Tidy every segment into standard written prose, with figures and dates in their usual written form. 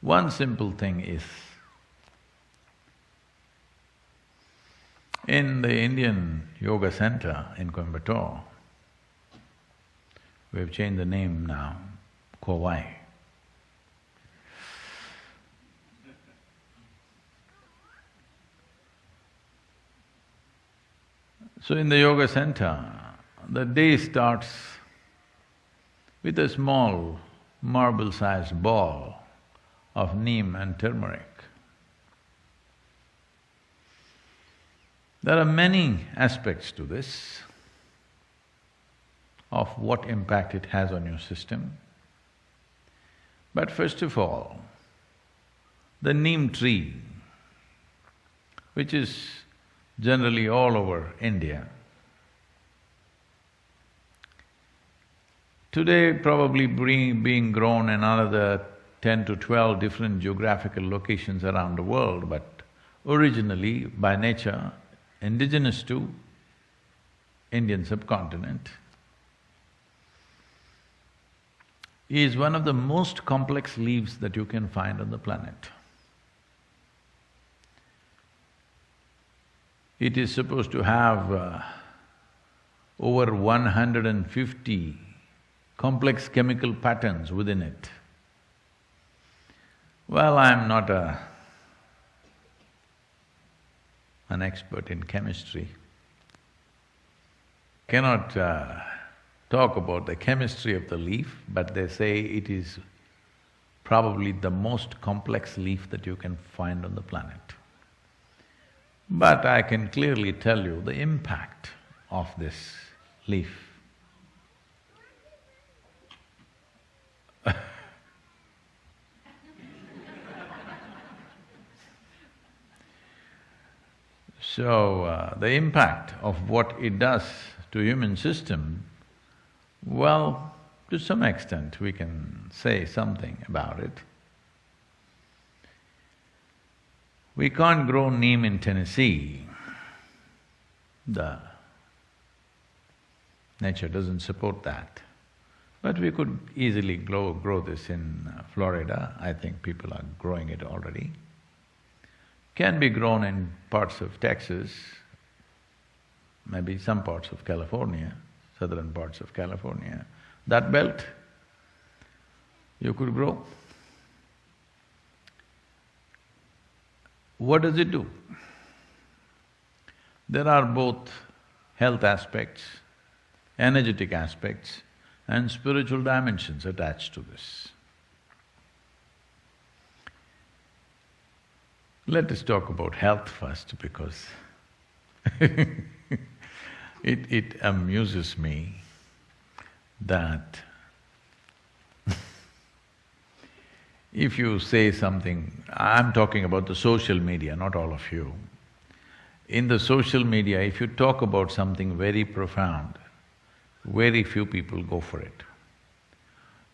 One simple thing is, in the Indian Yoga Center in Coimbatore, we've changed the name now, Kovai. So in the yoga center, the day starts with a small marble-sized ball of neem and turmeric. There are many aspects to this, of what impact it has on your system. But first of all, the neem tree, which is generally all over India, today probably being grown in another 10 to 12 different geographical locations around the world, but originally, by nature, indigenous to Indian subcontinent, is one of the most complex leaves that you can find on the planet. It is supposed to have over 150 complex chemical patterns within it. Well, I'm not an expert in chemistry, cannot talk about the chemistry of the leaf, but they say it is probably the most complex leaf that you can find on the planet. But I can clearly tell you the impact of this leaf. So, the impact of what it does to human system, well, to some extent we can say something about it. We can't grow neem in Tennessee. The nature doesn't support that. But we could easily grow this in Florida. I think people are growing it already. Can be grown in parts of Texas, maybe some parts of California, southern parts of California. That belt, you could grow. What does it do? There are both health aspects, energetic aspects, and spiritual dimensions attached to this. Let us talk about health first, because it amuses me that if you say something… I'm talking about the social media, not all of you. In the social media, if you talk about something very profound, very few people go for it.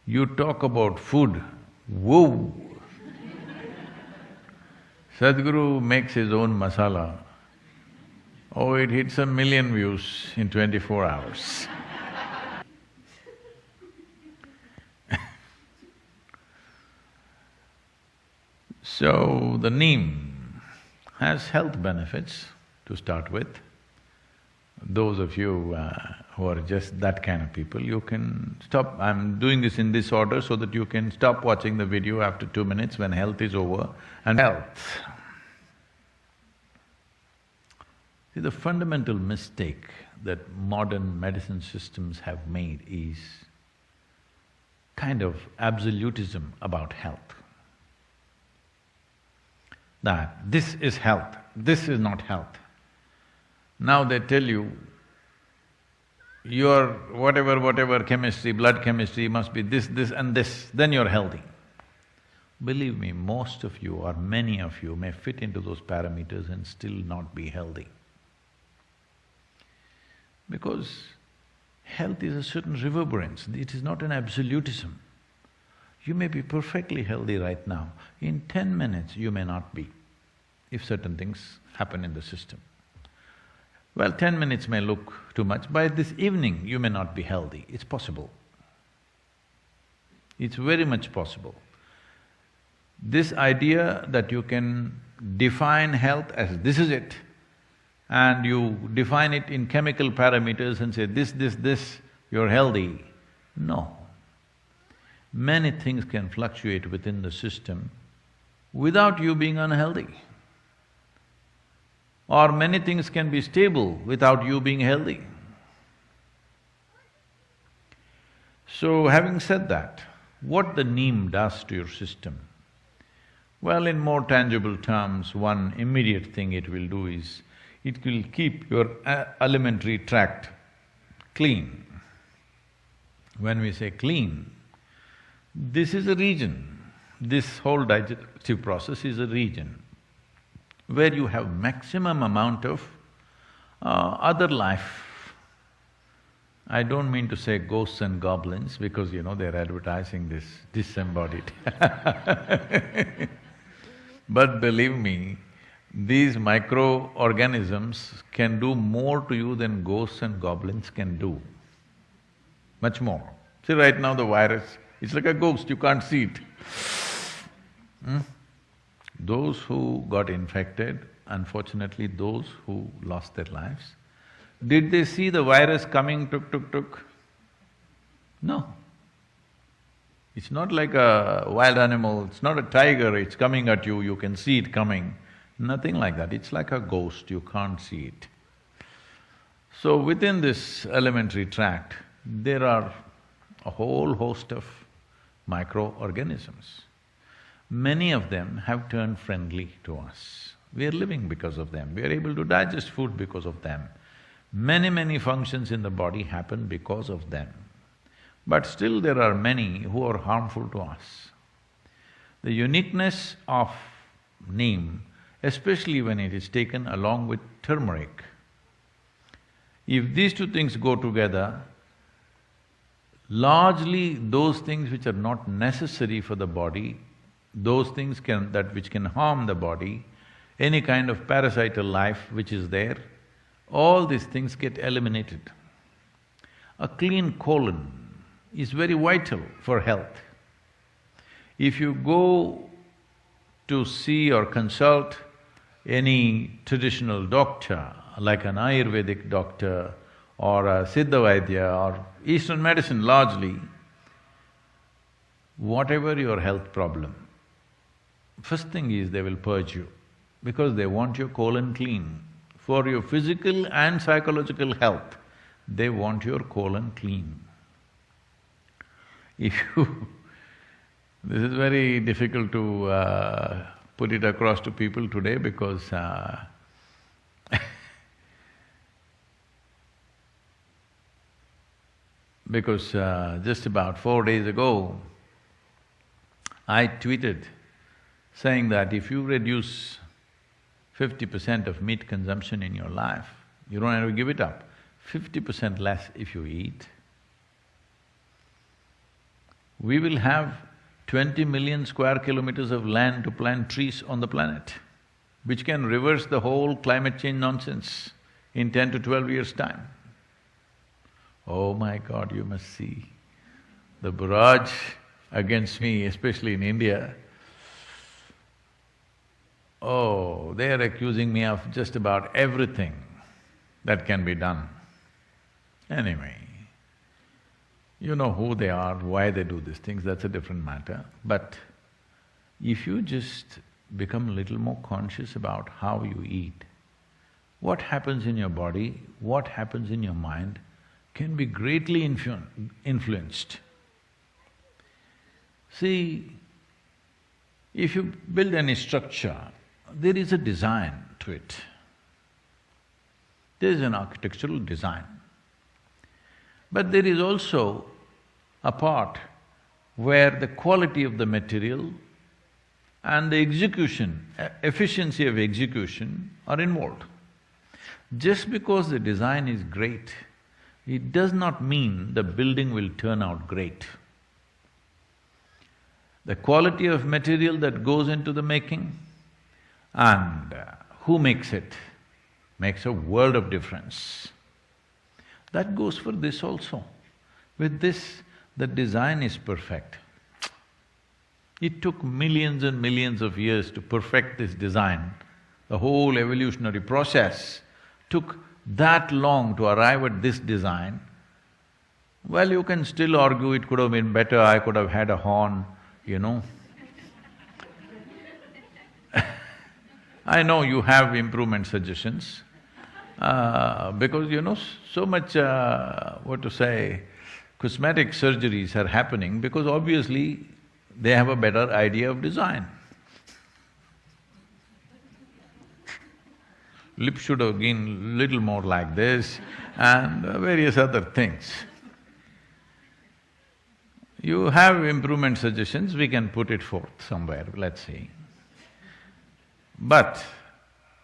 You talk about food, whoa! Sadhguru makes his own masala. Oh, it hits 1 million views in 24 hours. So, the neem has health benefits to start with. Those of you who are just that kind of people, you can stop… I'm doing this in this order so that you can stop watching the video after 2 minutes when health is over. And health. See, the fundamental mistake that modern medicine systems have made is kind of absolutism about health. That this is health, this is not health. Now they tell you, your whatever chemistry, blood chemistry must be this, this and this, then you're healthy. Believe me, most of you or many of you may fit into those parameters and still not be healthy. Because health is a certain reverberance, it is not an absolutism. You may be perfectly healthy right now, in 10 minutes you may not be, if certain things happen in the system. Well, 10 minutes may look too much, by this evening you may not be healthy, it's possible. It's very much possible. This idea that you can define health as this is it, and you define it in chemical parameters and say this, you're healthy. No. Many things can fluctuate within the system without you being unhealthy. Or many things can be stable without you being healthy. So having said that, what the Neem does to your system? Well, in more tangible terms, one immediate thing it will do is, it will keep your alimentary tract clean. When we say clean, this is a region, this whole digestive process is a region where you have maximum amount of other life. I don't mean to say ghosts and goblins because, they're advertising this disembodied But believe me, these microorganisms can do more to you than ghosts and goblins can do, much more. See, right now the virus, it's like a ghost, you can't see it. Those who got infected, unfortunately those who lost their lives, did they see the virus coming tuk? No. It's not like a wild animal, it's not a tiger, it's coming at you, you can see it coming. Nothing like that, it's like a ghost, you can't see it. So within this alimentary tract, there are a whole host of microorganisms. Many of them have turned friendly to us. We are living because of them, we are able to digest food because of them. Many functions in the body happen because of them. But still there are many who are harmful to us. The uniqueness of Neem, especially when it is taken along with turmeric, if these two things go together, largely those things which are not necessary for the body, those things which can harm the body, any kind of parasital life which is there, all these things get eliminated. A clean colon is very vital for health. If you go to see or consult any traditional doctor, like an Ayurvedic doctor or a Siddha Vaidya or Eastern medicine largely, whatever your health problem, first thing is they will purge you because they want your colon clean. For your physical and psychological health, they want your colon clean. If you… this is very difficult to put it across to people today because just about 4 days ago, I tweeted saying that if you reduce 50% of meat consumption in your life, you don't have to give it up, 50% less if you eat, we will have 20 million square kilometers of land to plant trees on the planet, which can reverse the whole climate change nonsense in 10 to 12 years' time. Oh my God, you must see the barrage against me, especially in India. Oh, they are accusing me of just about everything that can be done. Anyway, you know who they are, why they do these things, that's a different matter. But if you just become a little more conscious about how you eat, what happens in your body, what happens in your mind can be greatly influenced. See, if you build any structure, there is a design to it. There is an architectural design. But there is also a part where the quality of the material and the execution, efficiency of execution are involved. Just because the design is great, it does not mean the building will turn out great. The quality of material that goes into the making and who makes it makes a world of difference. That goes for this also. With this, the design is perfect. It took millions and millions of years to perfect this design. The whole evolutionary process took that long to arrive at this design. Well, you can still argue it could have been better, I could have had a horn, you know. I know you have improvement suggestions, because you know, so much, what to say, cosmetic surgeries are happening because obviously they have a better idea of design. Lips should have been little more like this and various other things. You have improvement suggestions, we can put it forth somewhere, let's see. But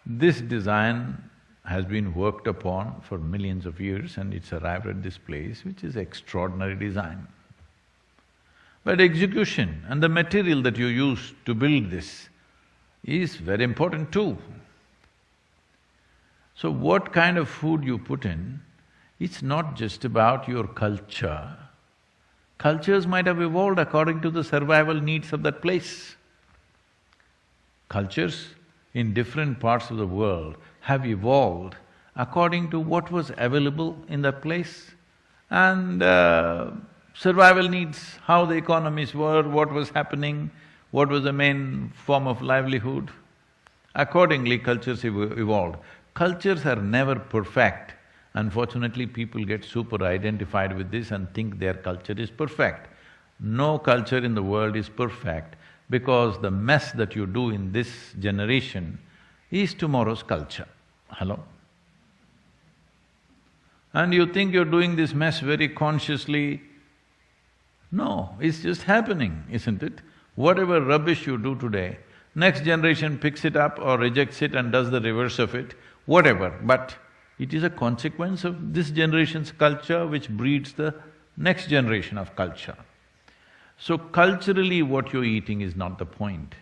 this design has been worked upon for millions of years and it's arrived at this place, which is extraordinary design. But execution and the material that you use to build this is very important too. So what kind of food you put in, it's not just about your culture. Cultures might have evolved according to the survival needs of that place. Cultures in different parts of the world have evolved according to what was available in that place and survival needs, how the economies were, what was happening, what was the main form of livelihood. Accordingly, cultures evolved. Cultures are never perfect. Unfortunately, people get super identified with this and think their culture is perfect. No culture in the world is perfect because the mess that you do in this generation is tomorrow's culture. Hello? And you think you're doing this mess very consciously. No, it's just happening, isn't it? Whatever rubbish you do today, next generation picks it up or rejects it and does the reverse of it, whatever, but it is a consequence of this generation's culture which breeds the next generation of culture. So culturally what you're eating is not the point.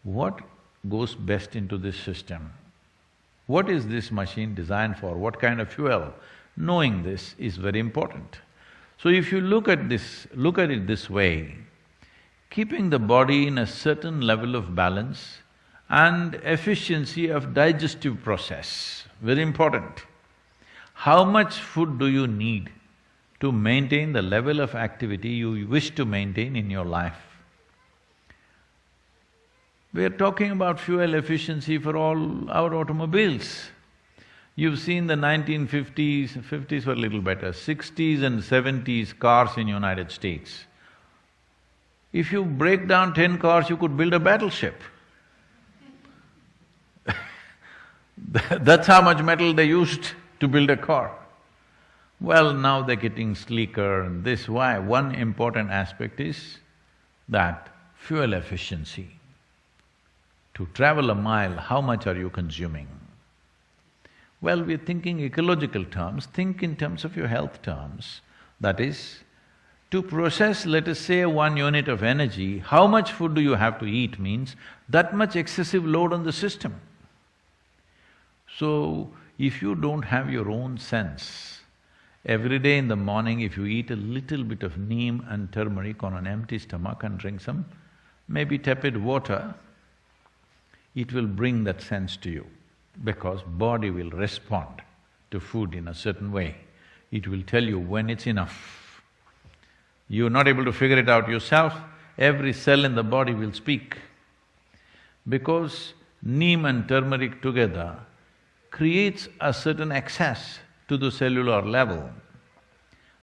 What goes best into this system? What is this machine designed for? What kind of fuel? Knowing this is very important. So if you look at it this way, keeping the body in a certain level of balance and efficiency of digestive process, very important. How much food do you need to maintain the level of activity you wish to maintain in your life? We're talking about fuel efficiency for all our automobiles. You've seen the 1950s, fifties were a little better, 60s and 70s cars in United States. If you break down 10 cars, you could build a battleship. That's how much metal they used to build a car. Well, now they're getting sleeker and this, why? One important aspect is that fuel efficiency. To travel a mile, how much are you consuming? Well, we're thinking ecological terms, think in terms of your health terms. That is, to process, let us say, 1 unit of energy, how much food do you have to eat means that much excessive load on the system. So, if you don't have your own sense, every day in the morning if you eat a little bit of neem and turmeric on an empty stomach and drink some maybe tepid water, it will bring that sense to you because body will respond to food in a certain way. It will tell you when it's enough. You're not able to figure it out yourself, every cell in the body will speak. Because neem and turmeric together creates a certain access to the cellular level.